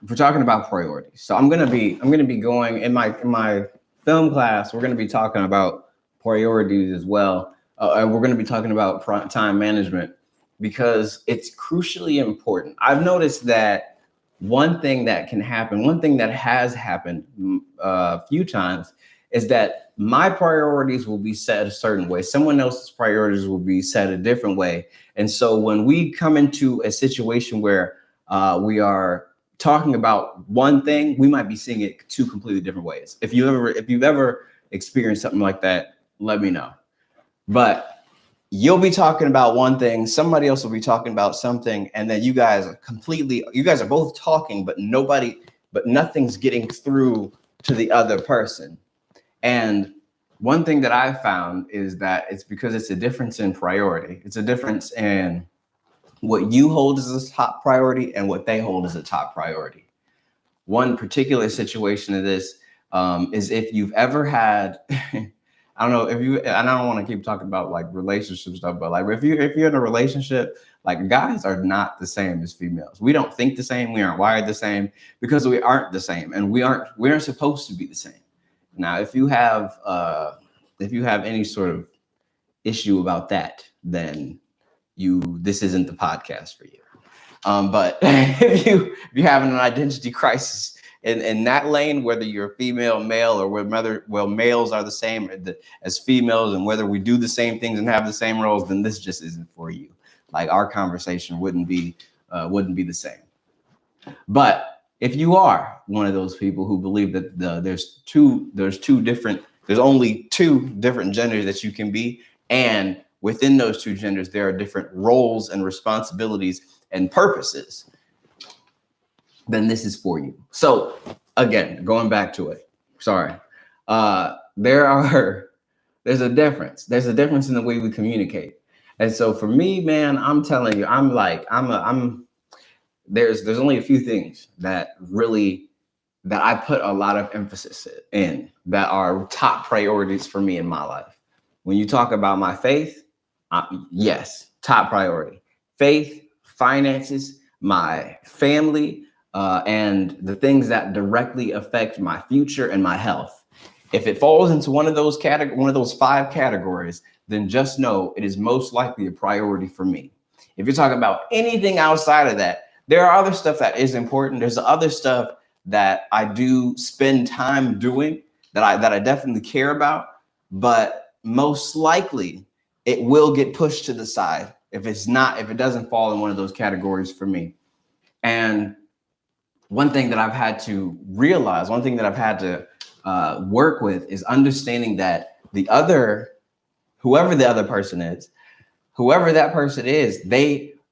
if we're talking about priorities, so I'm gonna be going in my film class. We're gonna be talking about priorities as well, and we're gonna be talking about time management because it's crucially important. I've noticed that one thing that can happen, one thing that has happened a few times, is that my priorities will be set a certain way. Someone else's priorities will be set a different way, and so when we come into a situation where we are talking about one thing, we might be seeing it two completely different ways. If you've ever experienced something like that, let me know. But you'll be talking about one thing, somebody else will be talking about something, and then you guys are both talking, but nothing's getting through to the other person. And one thing that I've found is that it's because it's a difference in priority. It's a difference in what you hold as a top priority and what they hold as a top priority. One particular situation of this is if you've ever had, I don't know if you, and I don't want to keep talking about like relationship stuff, but like if you're in a relationship, like guys are not the same as females. We don't think the same. We aren't wired the same because we aren't the same, and we aren't supposed to be the same. Now, if you have any sort of issue about that, then this isn't the podcast for you. But if you having an identity crisis in that lane, whether you're female, male, or whether males are the same as females, and whether we do the same things and have the same roles, then this just isn't for you. Like our conversation wouldn't be the same. But if you are one of those people who believe that there's only two different genders that you can be, and within those two genders, there are different roles and responsibilities and purposes, then this is for you. So again, going back to it, sorry. There's a difference. There's a difference in the way we communicate. And so for me, man, I'm telling you, there's only a few things that I put a lot of emphasis in that are top priorities for me in my life. When you talk about my faith, yes, top priority. Faith, finances, my family, and the things that directly affect my future and my health. If it falls into one of those five categories, then just know it is most likely a priority for me. If you're talking about anything outside of that, there are other stuff that is important. There's other stuff that I do spend time doing that I definitely care about, but most likely it will get pushed to the side if it doesn't fall in one of those categories for me. And one thing that I've had to realize, one thing that I've had to work with is understanding that whoever the other person is, whoever that person is,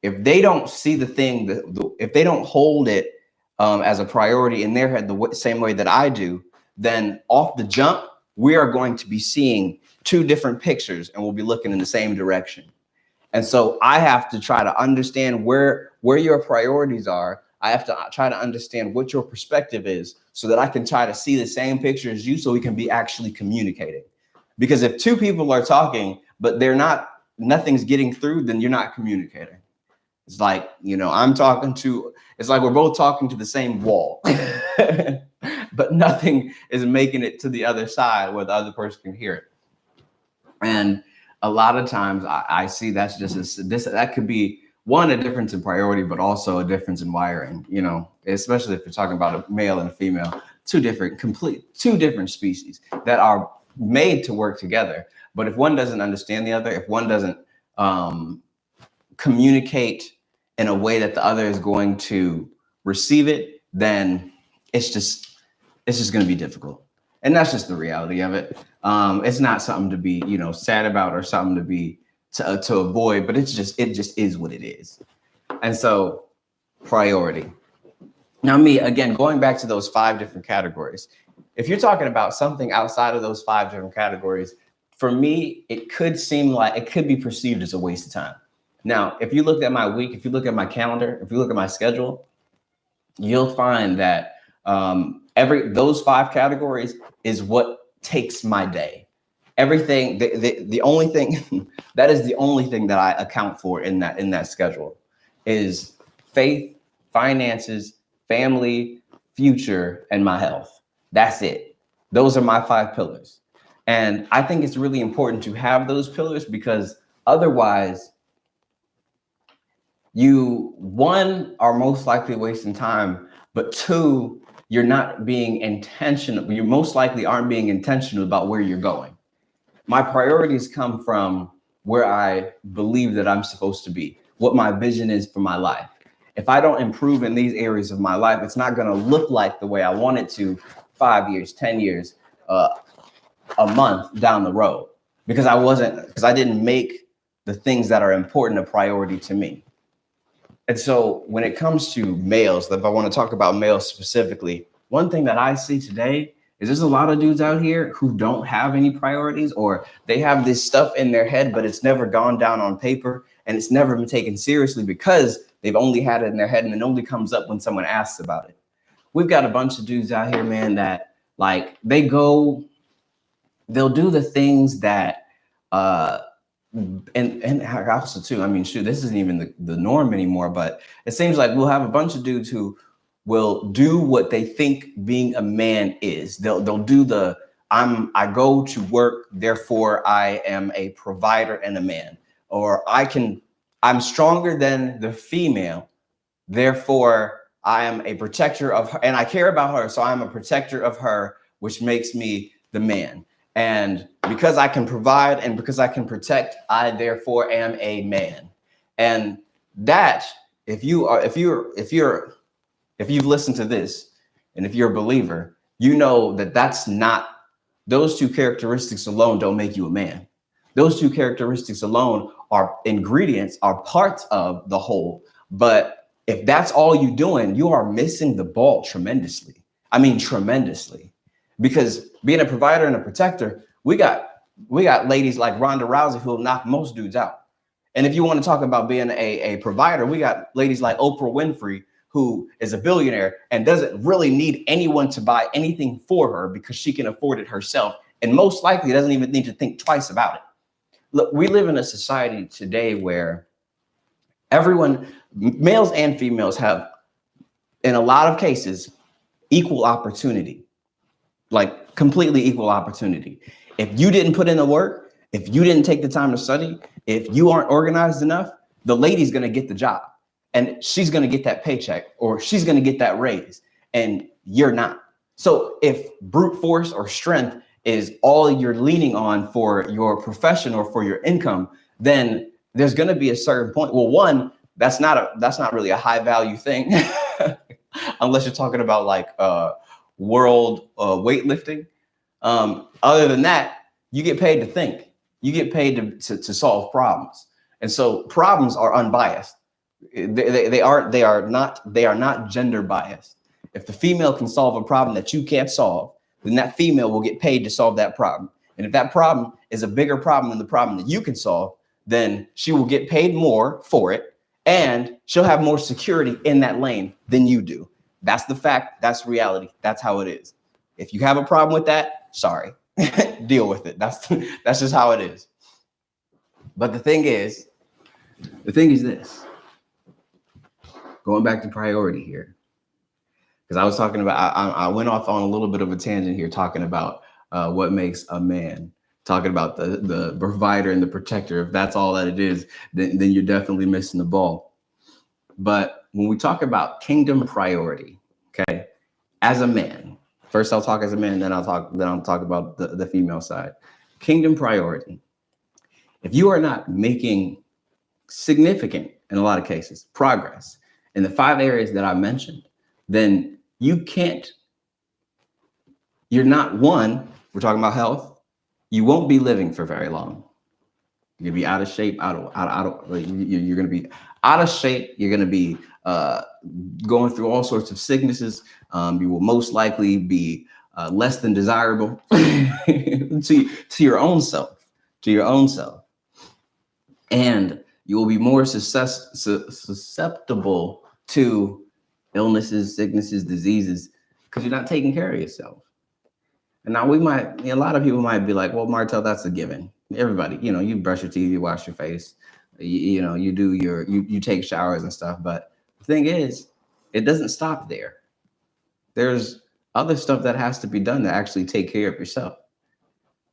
if they don't see the thing, if they don't hold it as a priority in their head the same way that I do, then off the jump, we are going to be seeing two different pictures and we'll be looking in the same direction. And so I have to try to understand where your priorities are. I have to try to understand what your perspective is so that I can try to see the same picture as you so we can be actually communicating. Because if two people are talking, but nothing's getting through, then you're not communicating. It's like, it's like we're both talking to the same wall, but nothing is making it to the other side where the other person can hear it. And a lot of times I see that's just that could be a difference in priority, but also a difference in wiring, especially if you're talking about a male and a female, two different species that are made to work together. But if one doesn't understand the other, if one doesn't communicate in a way that the other is going to receive it, then it's just going to be difficult. And that's just the reality of it. It's not something to be, sad about or something to avoid, but it just is what it is. And so priority. Now again, going back to those 5 different categories, if you're talking about something outside of those 5 different categories, for me, it could be perceived as a waste of time. Now, if you look at my week, if you look at my calendar, if you look at my schedule, you'll find that those 5 categories is what takes my day. Everything, the only thing that is the only thing that I account for in that schedule is faith, finances, family, future, and my health. That's it. Those are my 5 pillars. And I think it's really important to have those pillars because otherwise, you, one, are most likely wasting time, but two, you're not being intentional. You most likely aren't being intentional about where you're going. My priorities come from where I believe that I'm supposed to be, what my vision is for my life. If I don't improve in these areas of my life, it's not going to look like the way I want it to 5 years, 10 years, a month down the road because I didn't make the things that are important a priority to me. And so when it comes to males, if I want to talk about males specifically, one thing that I see today is there's a lot of dudes out here who don't have any priorities, or they have this stuff in their head, but it's never gone down on paper and it's never been taken seriously because they've only had it in their head and it only comes up when someone asks about it. We've got a bunch of dudes out here, man, that like they'll do the things that and also too, I mean, shoot, this isn't even the norm anymore, but it seems like we'll have a bunch of dudes who will do what they think being a man is. They'll do the I go to work, therefore I am a provider and a man, or I'm stronger than the female, therefore I am a protector of her and I care about her, so I'm a protector of her, which makes me the man. And because I can provide and because I can protect, I therefore am a man. And that, if you've listened to this, and if you're a believer, you know that that's not, those two characteristics alone don't make you a man. Those two characteristics alone are ingredients, are parts of the whole. But if that's all you're doing, you are missing the ball tremendously. I mean, tremendously. Because being a provider and a protector, we got ladies like Ronda Rousey who will knock most dudes out. And if you want to talk about being a provider, we got ladies like Oprah Winfrey, who is a billionaire and doesn't really need anyone to buy anything for her because she can afford it herself. And most likely doesn't even need to think twice about it. Look, we live in a society today where everyone, males and females, have, in a lot of cases, equal opportunity. Like completely equal opportunity. If you didn't put in the work, if you didn't take the time to study, if you aren't organized enough, the lady's going to get the job and she's going to get that paycheck or she's going to get that raise and you're not. So if brute force or strength is all you're leaning on for your profession or for your income, then there's going to be a certain point. Well, one, that's not really a high value thing unless you're talking about like world weightlifting. Other than that, you get paid to think. You get paid to solve problems, and so problems are unbiased. They are not gender biased. If the female can solve a problem that you can't solve, then that female will get paid to solve that problem. And if that problem is a bigger problem than the problem that you can solve, then she will get paid more for it, and she'll have more security in that lane than you do. That's the fact. That's reality. That's how it is. If you have a problem with that, sorry, deal with it. That's just how it is. But the thing is this. Going back to priority here, because I was talking about, I went off on a little bit of a tangent here, talking about what makes a man. Talking about the provider and the protector. If that's all that it is, then you're definitely missing the ball. But when we talk about kingdom priority, okay, as a man, first I'll talk as a man, then I'll talk about the female side. Kingdom priority. If you are not making significant, in a lot of cases, progress in the 5 areas that I mentioned, then you're not, one, we're talking about health, you won't be living for very long. You're gonna be out of shape, you're gonna be out of shape, you're gonna be going through all sorts of sicknesses. You will most likely be less than desirable to your own self, and you will be more susceptible to illnesses, sicknesses, diseases, because you're not taking care of yourself. And now a lot of people might be like, well, Martell, that's a given. Everybody, you brush your teeth, you wash your face, you take showers and stuff. But the thing is it doesn't stop there. There's other stuff that has to be done to actually take care of yourself.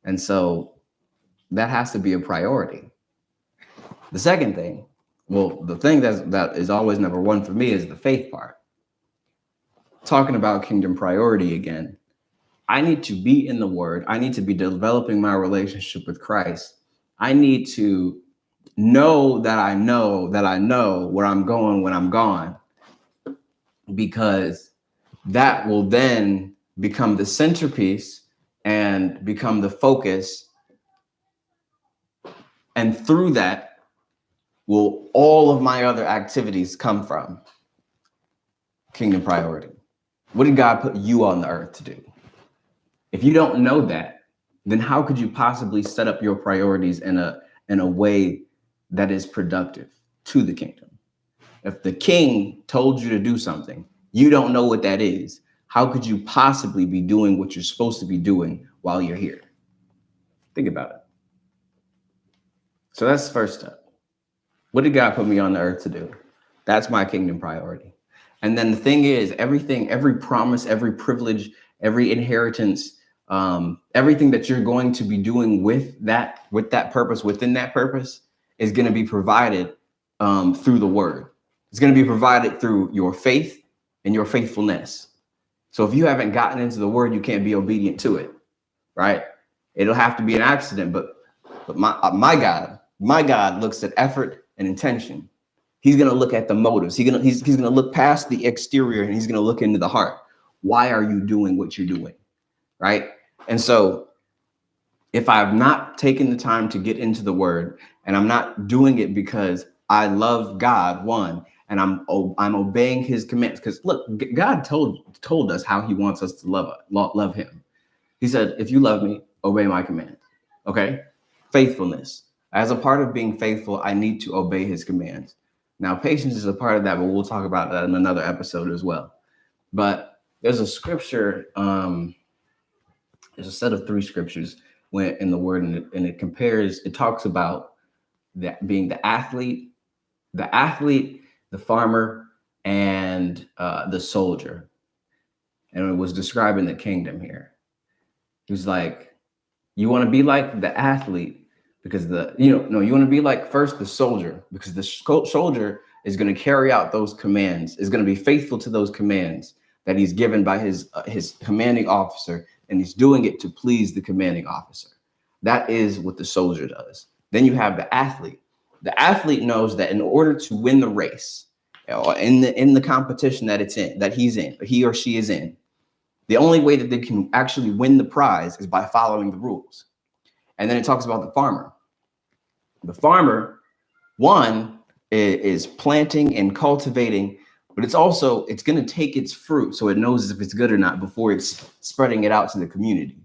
And so that has to be a priority. The second thing, well, the thing that is always number one for me is the faith part. Talking about kingdom priority again, I need to be in the word. I need to be developing my relationship with Christ. I need to know that I know where I'm going when I'm gone, because that will then become the centerpiece and become the focus. And through that will all of my other activities come from kingdom priority. What did God put you on the earth to do? If you don't know that, then how could you possibly set up your priorities in a way that is productive to the kingdom? If the king told you to do something, you don't know what that is, how could you possibly be doing what you're supposed to be doing while you're here? Think about it. So that's the first step. What did God put me on the earth to do? That's my kingdom priority. And then the thing is, everything, every promise, every privilege, every inheritance, everything that you're going to be doing with that purpose, within that purpose, is going to be provided through the word. It's going to be provided through your faith and your faithfulness. So if you haven't gotten into the word, you can't be obedient to it, right? It'll have to be an accident, but my God looks at effort and intention. He's going to look at the motives. He's going to look past the exterior, and he's going to look into the heart. Why are you doing what you're doing? Right? And so if I've not taken the time to get into the word, and I'm not doing it because I love God, one, and I'm obeying his commands, because look, God told us how he wants us to love him. He said, if you love me, obey my commands. Okay? Faithfulness. As a part of being faithful, I need to obey his commands. Now, patience is a part of that, but we'll talk about that in another episode as well. But there's a scripture, there's a set of 3 scriptures in the word, and it talks about that being the athlete, the farmer, and the soldier. And it was describing the kingdom here. He was like, you want to be like the athlete, because you want to be like first the soldier, because the soldier is going to carry out those commands, is going to be faithful to those commands that he's given by his commanding officer, and he's doing it to please the commanding officer. That is what the soldier does. Then you have the athlete. The athlete knows that in order to win the race, in the competition that he or she is in, the only way that they can actually win the prize is by following the rules. And then it talks about the farmer. The farmer, one, is planting and cultivating, but it's going to take its fruit, so it knows if it's good or not before it's spreading it out to the community.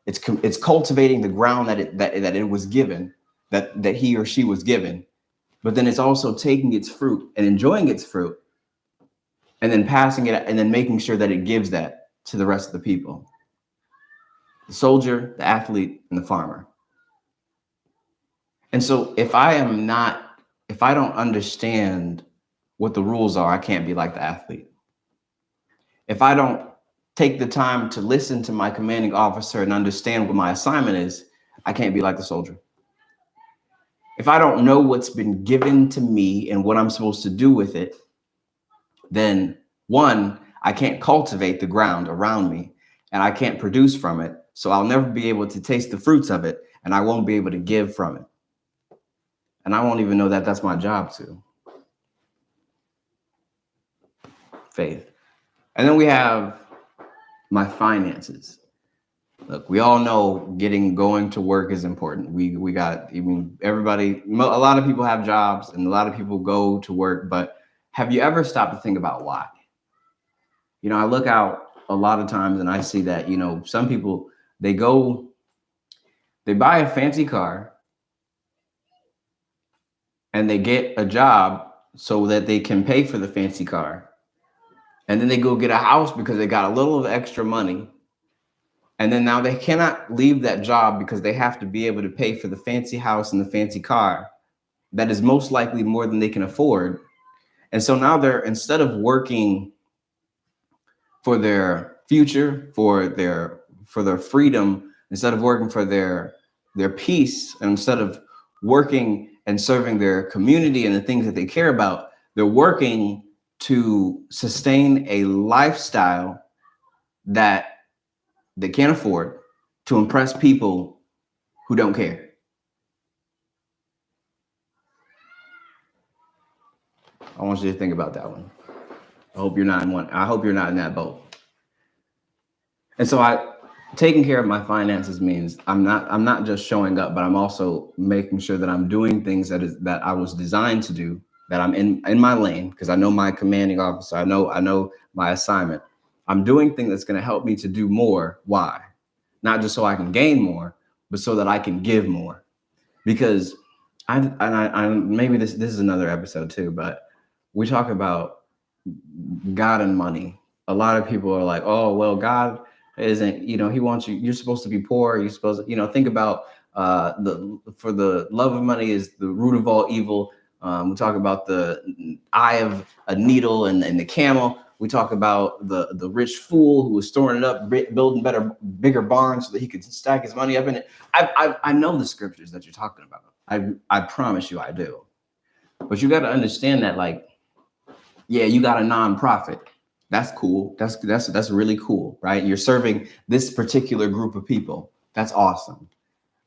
It's cultivating the ground that it was given, that he or she was given, but then it's also taking its fruit and enjoying its fruit, and then passing it, and then making sure that it gives that to the rest of the people. The soldier, the athlete, and the farmer. And so if I don't understand what the rules are, I can't be like the athlete. If I don't take the time to listen to my commanding officer and understand what my assignment is, I can't be like the soldier. If I don't know what's been given to me and what I'm supposed to do with it, then one, I can't cultivate the ground around me, and I can't produce from it. So I'll never be able to taste the fruits of it, and I won't be able to give from it. And I won't even know that that's my job too. Faith. And then we have my finances. Look, we all know going to work is important. Everybody, a lot of people have jobs and a lot of people go to work, but have you ever stopped to think about why? I look out a lot of times and I see that, some people, they buy a fancy car and they get a job so that they can pay for the fancy car. And then they go get a house because they got a little of extra money. And then now they cannot leave that job because they have to be able to pay for the fancy house and the fancy car that is most likely more than they can afford. And so now instead of working for their future, for their freedom, instead of working for their peace, and instead of working and serving their community and the things that they care about, they're working to sustain a lifestyle that they can't afford to impress people who don't care. I want you to think about that one. I hope you're not in one. I hope you're not in that boat. And so taking care of my finances means I'm not just showing up, but I'm also making sure that I'm doing things that I was designed to do, that I'm in my lane, because I know my commanding officer, I know my assignment. I'm doing things that's going to help me to do more. Why? Not just so I can gain more, but so that I can give more. Because I maybe this is another episode too, but we talk about God and money. A lot of people are like, oh, well, God isn't, he wants you, you're supposed to be poor. You're supposed to, think about for the love of money is the root of all evil. We talk about the eye of a needle and the camel. We talk about the rich fool who was storing it up, building bigger barns so that he could stack his money up in it. I know the scriptures that you're talking about. I promise you I do. But you got to understand that, like, yeah, you got a nonprofit. That's cool. That's really cool, right? You're serving this particular group of people. That's awesome.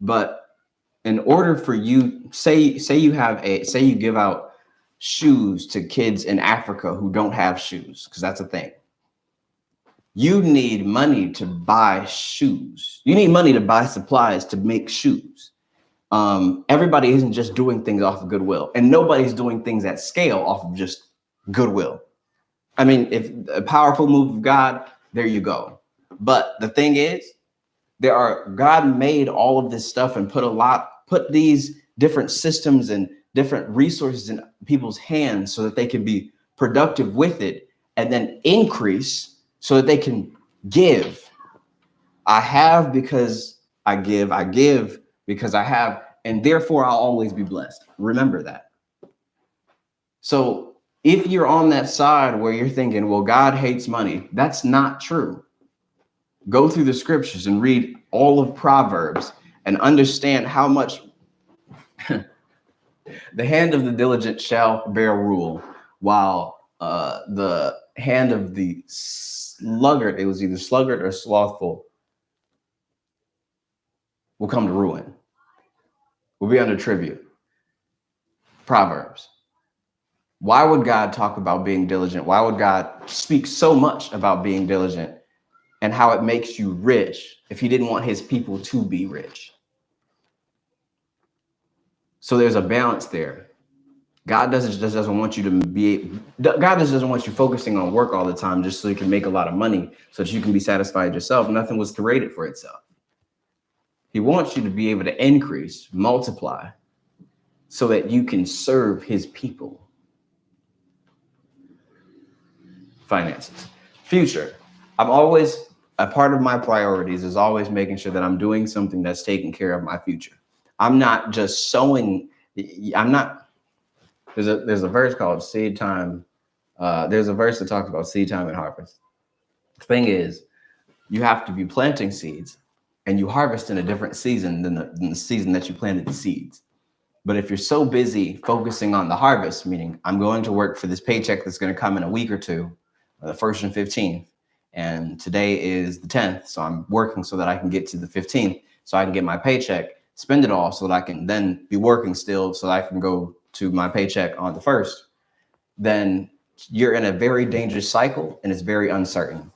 But in order for you, say you give out shoes to kids in Africa who don't have shoes, because that's a thing. You need money to buy shoes. You need money to buy supplies to make shoes. Everybody isn't just doing things off of goodwill, and nobody's doing things at scale off of just goodwill. I mean, if a powerful move of God, there you go. But the thing is, God made all of this stuff and put these different systems and different resources in people's hands so that they can be productive with it and then increase so that they can give. I have because I give because I have, and therefore I'll always be blessed. Remember that. So if you're on that side where you're thinking, well, God hates money, that's not true. Go through the scriptures and read all of Proverbs and understand how much the hand of the diligent shall bear rule, while the hand of the sluggard, it was either sluggard or slothful, will come to ruin, will be under tribute. Proverbs. Why would God talk about being diligent? Why would God speak so much about being diligent and how it makes you rich if he didn't want his people to be rich? So there's a balance there. God just doesn't want you to God just doesn't want you focusing on work all the time just so you can make a lot of money so that you can be satisfied yourself. Nothing was created for itself. He wants you to be able to increase, multiply, so that you can serve his people. Finances. Future. A part of my priorities is always making sure that I'm doing something that's taking care of my future. I'm not just sowing. There's a verse called seed time. There's a verse that talks about seed time and harvest. The thing is, you have to be planting seeds and you harvest in a different season than the season that you planted the seeds. But if you're so busy focusing on the harvest, meaning I'm going to work for this paycheck that's going to come in a week or two, the 1st and 15th, and today is the 10th, so I'm working so that I can get to the 15th, so I can get my paycheck, spend it all, so that I can then be working still, so that I can go to my paycheck on the 1st, then you're in a very dangerous cycle, and it's very uncertain.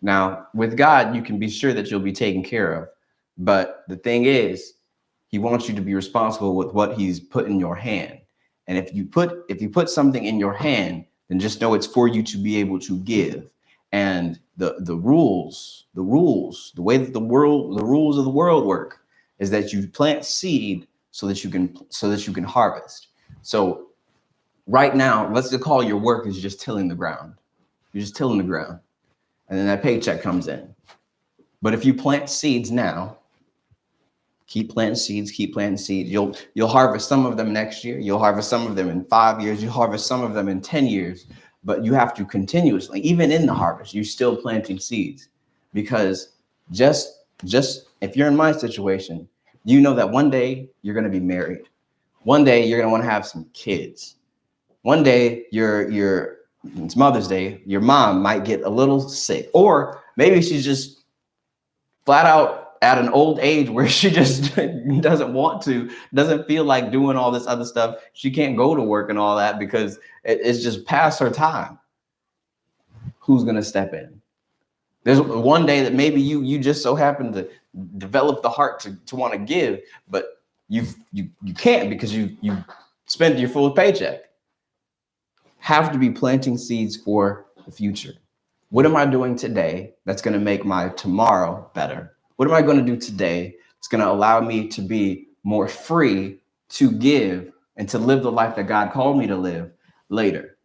Now, with God, you can be sure that you'll be taken care of, but the thing is, he wants you to be responsible with what he's put in your hand. And if you put something in your hand, then just know it's for you to be able to give. And the rules, the way that the rules of the world work is that you plant seed so that you can harvest. So right now, let's just call your work is just tilling the ground. You're just tilling the ground, and then that paycheck comes in. But if you plant seeds now, keep planting seeds. You'll harvest some of them next year. You'll harvest some of them in 5 years. You'll harvest some of them in 10 years. but you have to continuously, even in the harvest, you're still planting seeds, because just if you're in my situation, you know that one day you're going to be married. One day you're going to want to have some kids. One day it's Mother's Day, your mom might get a little sick, or maybe she's just flat out at an old age where she just doesn't feel like doing all this other stuff. She can't go to work and all that because it's just past her time. Who's going to step in? There's one day that maybe you just so happen to develop the heart to want to give, but you can't because you spent your full paycheck. Have to be planting seeds for the future. What am I doing today that's going to make my tomorrow better? What am I going to do today that's going to allow me to be more free to give and to live the life that God called me to live later?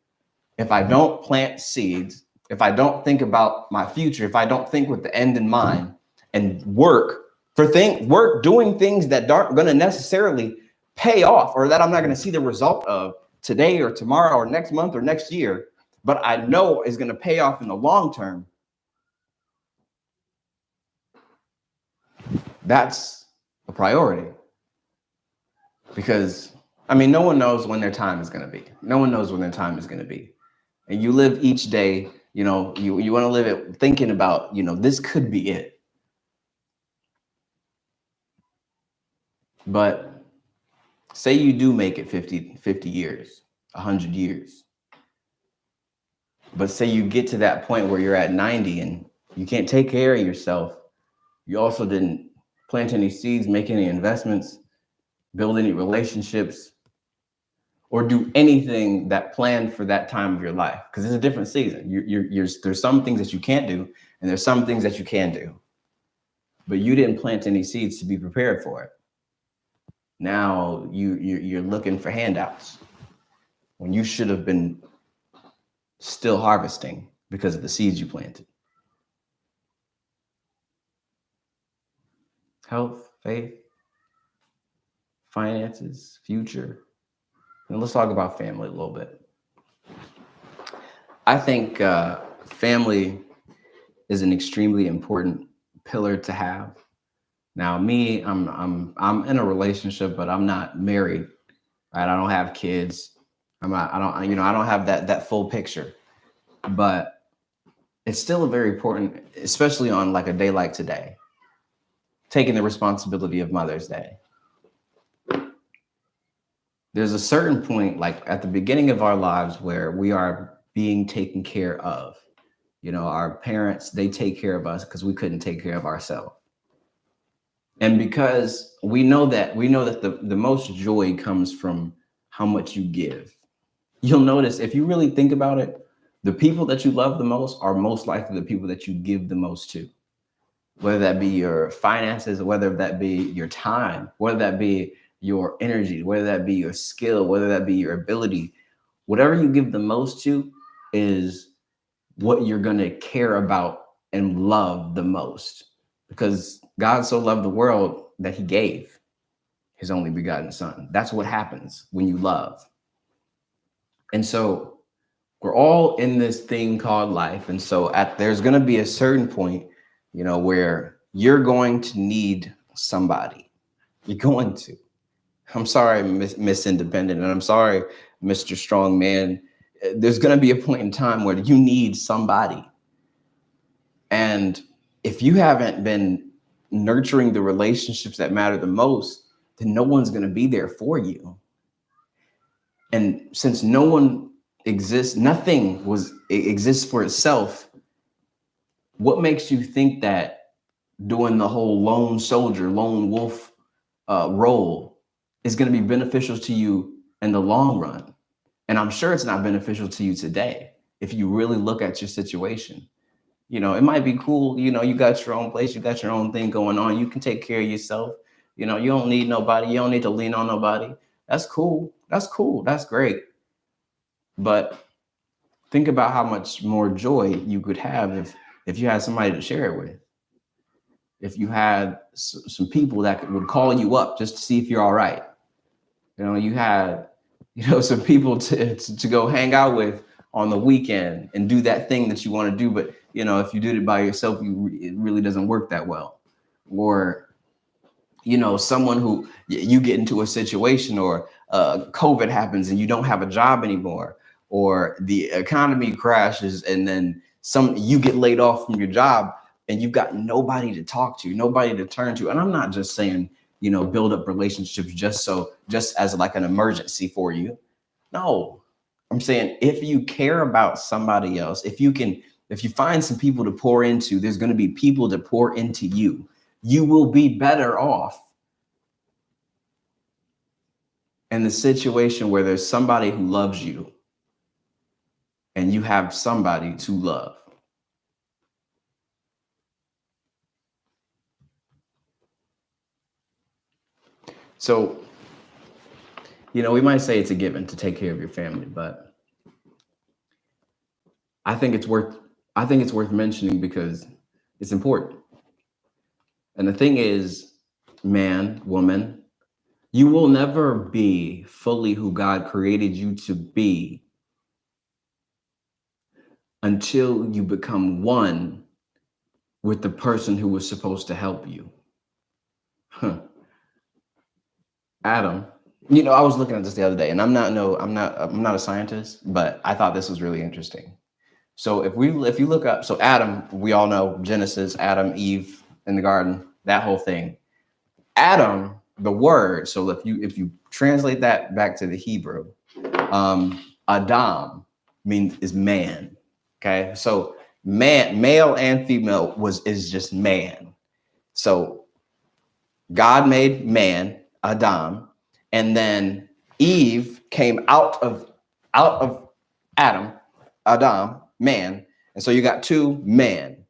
If I don't plant seeds, if I don't think about my future, if I don't think with the end in mind and work doing things that aren't going to necessarily pay off, or that I'm not going to see the result of today or tomorrow or next month or next year, but I know is going to pay off in the long term, that's a priority. Because, I mean, no one knows when their time is going to be. No one knows when their time is going to be. And you live each day, you want to live it thinking about, this could be it. But say you do make it 50 years, 100 years. But say you get to that point where you're at 90 and you can't take care of yourself. You also didn't plant any seeds, make any investments, build any relationships, or do anything that planned for that time of your life. Because it's a different season. There's some things that you can't do, and there's some things that you can do. But you didn't plant any seeds to be prepared for it. Now you're looking for handouts when you should have been still harvesting because of the seeds you planted. Health, faith, finances, future. And let's talk about family a little bit. I think family is an extremely important pillar to have. Now, me, I'm in a relationship, but I'm not married. Right? I don't have kids. I don't have that full picture. But it's still very important, especially on like a day like today, taking the responsibility of Mother's Day. There's a certain point, like at the beginning of our lives, where we are being taken care of. Our parents, they take care of us because we couldn't take care of ourselves. And because we know that the most joy comes from how much you give. You'll notice, if you really think about it, the people that you love the most are most likely the people that you give the most to. Whether that be your finances, whether that be your time, whether that be your energy, whether that be your skill, whether that be your ability, whatever you give the most to is what you're going to care about and love the most. Because God so loved the world that he gave his only begotten son. That's what happens when you love. And so we're all in this thing called life. And so there's going to be a certain point, where you're going to need somebody. You're going to. I'm sorry, Miss Independent, and I'm sorry, Mr. Strong Man. There's going to be a point in time where you need somebody. And if you haven't been nurturing the relationships that matter the most, then no one's going to be there for you. And since no one exists, nothing exists for itself, what makes you think that doing the whole lone soldier, lone wolf role is going to be beneficial to you in the long run? And I'm sure it's not beneficial to you today if you really look at your situation. It might be cool. You got your own place, you got your own thing going on. You can take care of yourself. You don't need nobody. You don't need to lean on nobody. That's cool. That's cool. That's great. But think about how much more joy you could have if you had somebody to share it with. If you had some people that would call you up just to see if you're all right. You had, some people to go hang out with on the weekend and do that thing that you want to do. But, you know, if you did it by yourself, it really doesn't work that well. Or, you know, someone who you get into a situation, or COVID happens and you don't have a job anymore, or the economy crashes and then you get laid off from your job and you've got nobody to talk to, nobody to turn to. And I'm not just saying, you know, build up relationships just as like an emergency for you. No, I'm saying if you care about somebody else, if you find some people to pour into, there's going to be people to pour into you. You will be better off in the situation where there's somebody who loves you and you have somebody to love. So, you know, we might say it's a given to take care of your family, but I think it's worth mentioning because it's important. And the thing is, man, woman, you will never be fully who God created you to be until you become one with the person who was supposed to help you. Huh. Adam, you know, I was looking at this the other day, and I'm not a scientist, but I thought this was really interesting. So if you look up, so Adam, we all know Genesis, Adam, Eve in the garden, that whole thing. Adam, the word. So if you translate that back to the Hebrew, Adam is man. Okay, so man, male and female is just man. So God made man, Adam, and then Eve came out of Adam, man, and so you got two men,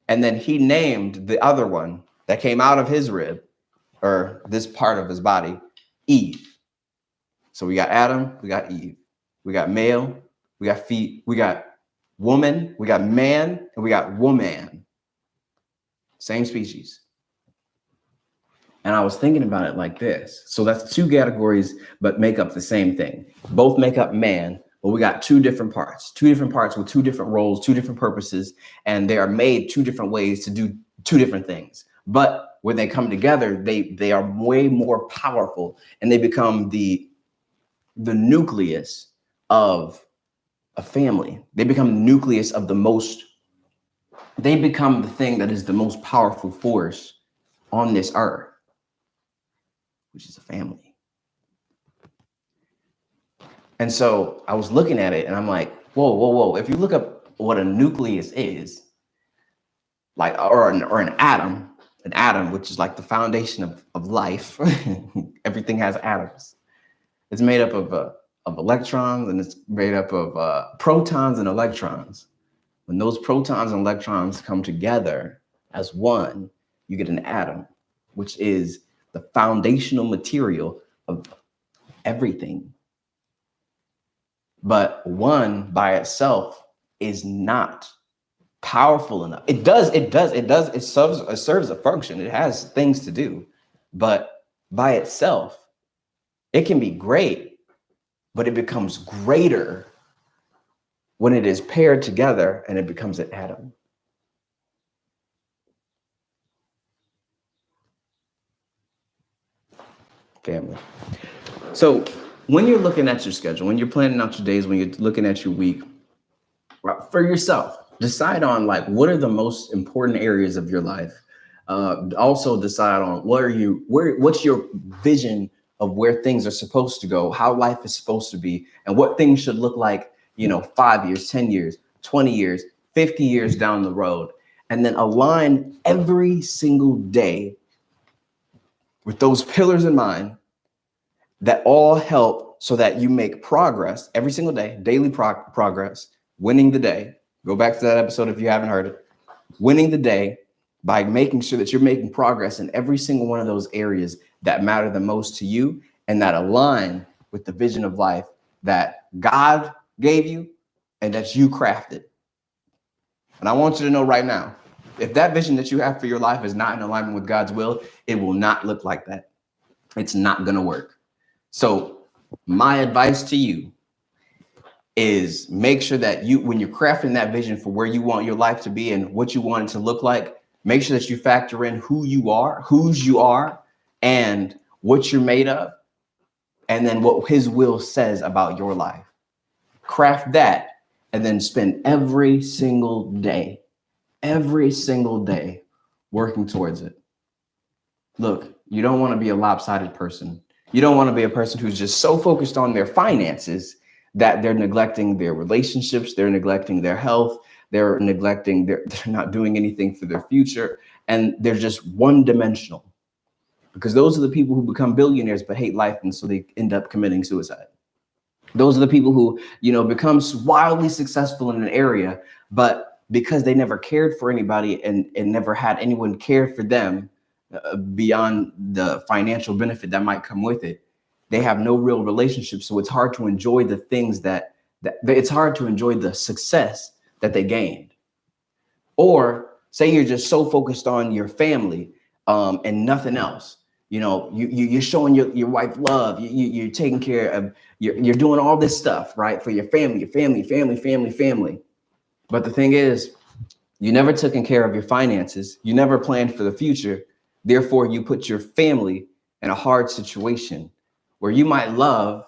and then he named the other one that came out of his rib, or this part of his body, Eve. So we got Adam, we got Eve, we got male, we got we got woman, we got man, and we got woman. Same species. And I was thinking about it like this. So that's two categories, but make up the same thing. Both make up man, but we got two different parts with two different roles, two different purposes, and they are made two different ways to do two different things. But when they come together, they are way more powerful, and they become the nucleus of a family. They become the nucleus of they become the thing that is the most powerful force on this earth, which is a family. And so I was looking at it and I'm like, whoa. If you look up what a nucleus is, like, or an atom, which is like the foundation of life. Everything has atoms. It's made up of electrons, and it's made up of protons and electrons. When those protons and electrons come together as one, you get an atom, which is the foundational material of everything. But one by itself is not powerful enough. It serves a function. It has things to do, but by itself, it can be great, but it becomes greater when it is paired together and it becomes an atom. Family. So when you're looking at your schedule, when you're planning out your days, when you're looking at your week, for yourself, decide on like what are the most important areas of your life. Also decide on what's your vision of where things are supposed to go, how life is supposed to be, and what things should look like, 5 years, 10 years, 20 years, 50 years down the road. And then align every single day with those pillars in mind that all help so that you make progress every single day, daily progress, winning the day. Go back to that episode if you haven't heard it. Winning the day by making sure that you're making progress in every single one of those areas that matter the most to you and that align with the vision of life that God gave you and that you crafted. And I want you to know right now, if that vision that you have for your life is not in alignment with God's will, it will not look like that. It's not going to work. So my advice to you is make sure that when you're crafting that vision for where you want your life to be and what you want it to look like, make sure that you factor in whose you are, and what you're made of, and then what his will says about your life. Craft that, and then spend every single day working towards it. Look, you don't want to be a lopsided person. You don't want to be a person who's just so focused on their finances that they're neglecting their relationships, they're neglecting their health, they're not doing anything for their future, and they're just one dimensional. Because those are the people who become billionaires but hate life, and so they end up committing suicide. Those are the people who, become wildly successful in an area, but because they never cared for anybody and never had anyone care for them beyond the financial benefit that might come with it, they have no real relationship. So it's hard to enjoy the things that it's hard to enjoy the success that they gained. Or say you're just so focused on your family and nothing else. You're showing your wife love. You're taking care of, you're doing all this stuff, right? For your family. But the thing is, you never took care of your finances. You never planned for the future. Therefore, you put your family in a hard situation where you might love,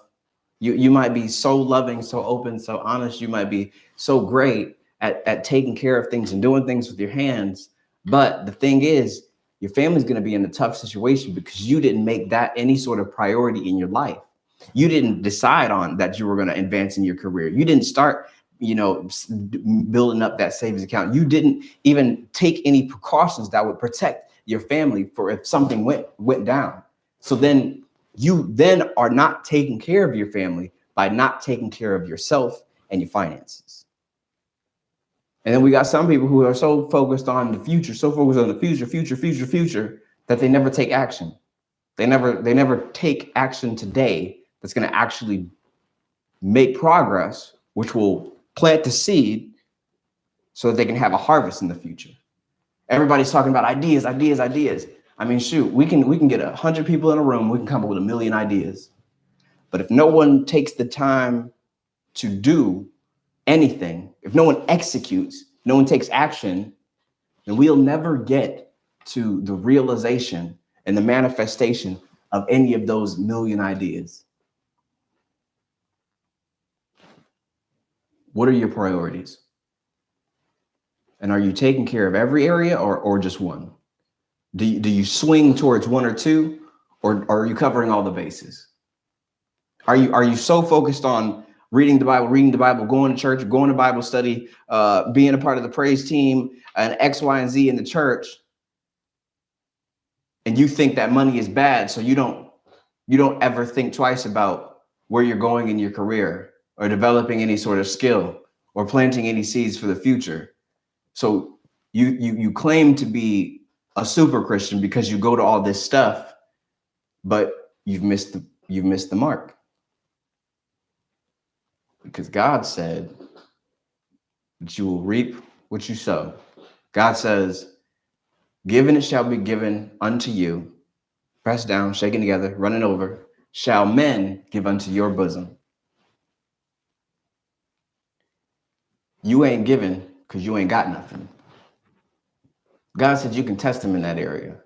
you might be so loving, so open, so honest. You might be so great at taking care of things and doing things with your hands. But the thing is, your family's going to be in a tough situation because you didn't make that any sort of priority in your life. You didn't decide on that you were going to advance in your career. You didn't start, building up that savings account. You didn't even take any precautions that would protect your family for if something went down. So then you are not taking care of your family by not taking care of yourself and your finances. And then we got some people who are so focused on the future, future, that they never take action. They never take action today that's going to actually make progress, which will plant the seed so that they can have a harvest in the future. Everybody's talking about ideas. I mean, shoot, we can get 100 people in a room. We can come up with 1 million ideas. But if no one takes the time to do anything, if no one executes, no one takes action, then we'll never get to the realization and the manifestation of any of those million ideas. What are your priorities? And are you taking care of every area or just one? Do you swing towards one or two, or are you covering all the bases? Are you so focused on reading the Bible, going to church, going to Bible study, being a part of the praise team, and X, Y, and Z in the church, and you think that money is bad, so you don't ever think twice about where you're going in your career, or developing any sort of skill, or planting any seeds for the future? So you claim to be a super Christian because you go to all this stuff, but you've missed the mark. Because God said that you will reap what you sow. God says, given it shall be given unto you, pressed down, shaken together, running over, shall men give unto your bosom. You ain't giving because you ain't got nothing. God said you can test him in that area.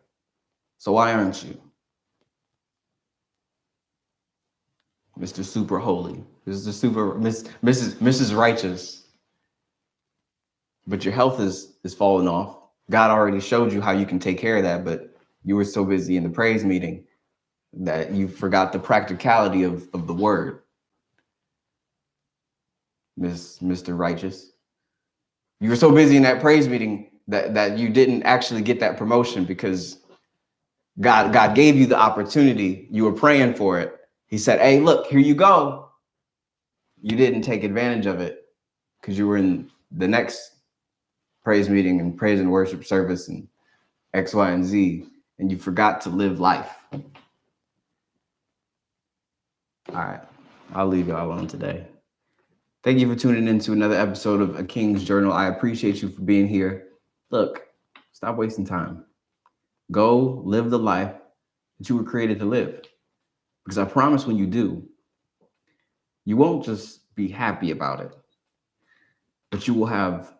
So why aren't you? Mr. Super Holy, Mrs. Righteous. But your health is falling off. God already showed you how you can take care of that, but you were so busy in the praise meeting that you forgot the practicality of the word. Mr. Righteous. You were so busy in that praise meeting that you didn't actually get that promotion because God gave you the opportunity. You were praying for it. He said, hey, look, here you go. You didn't take advantage of it because you were in the next praise meeting and praise and worship service and X, Y, and Z, and you forgot to live life. All right, I'll leave y'all alone today. Thank you for tuning in to another episode of A King's Journal. I appreciate you for being here. Look, stop wasting time. Go live the life that you were created to live. Because I promise when you do, you won't just be happy about it. But you will have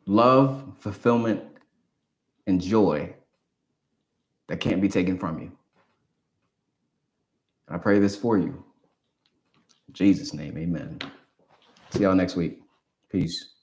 love, fulfillment, and joy that can't be taken from you. I pray this for you. In Jesus' name, amen. See y'all next week. Peace.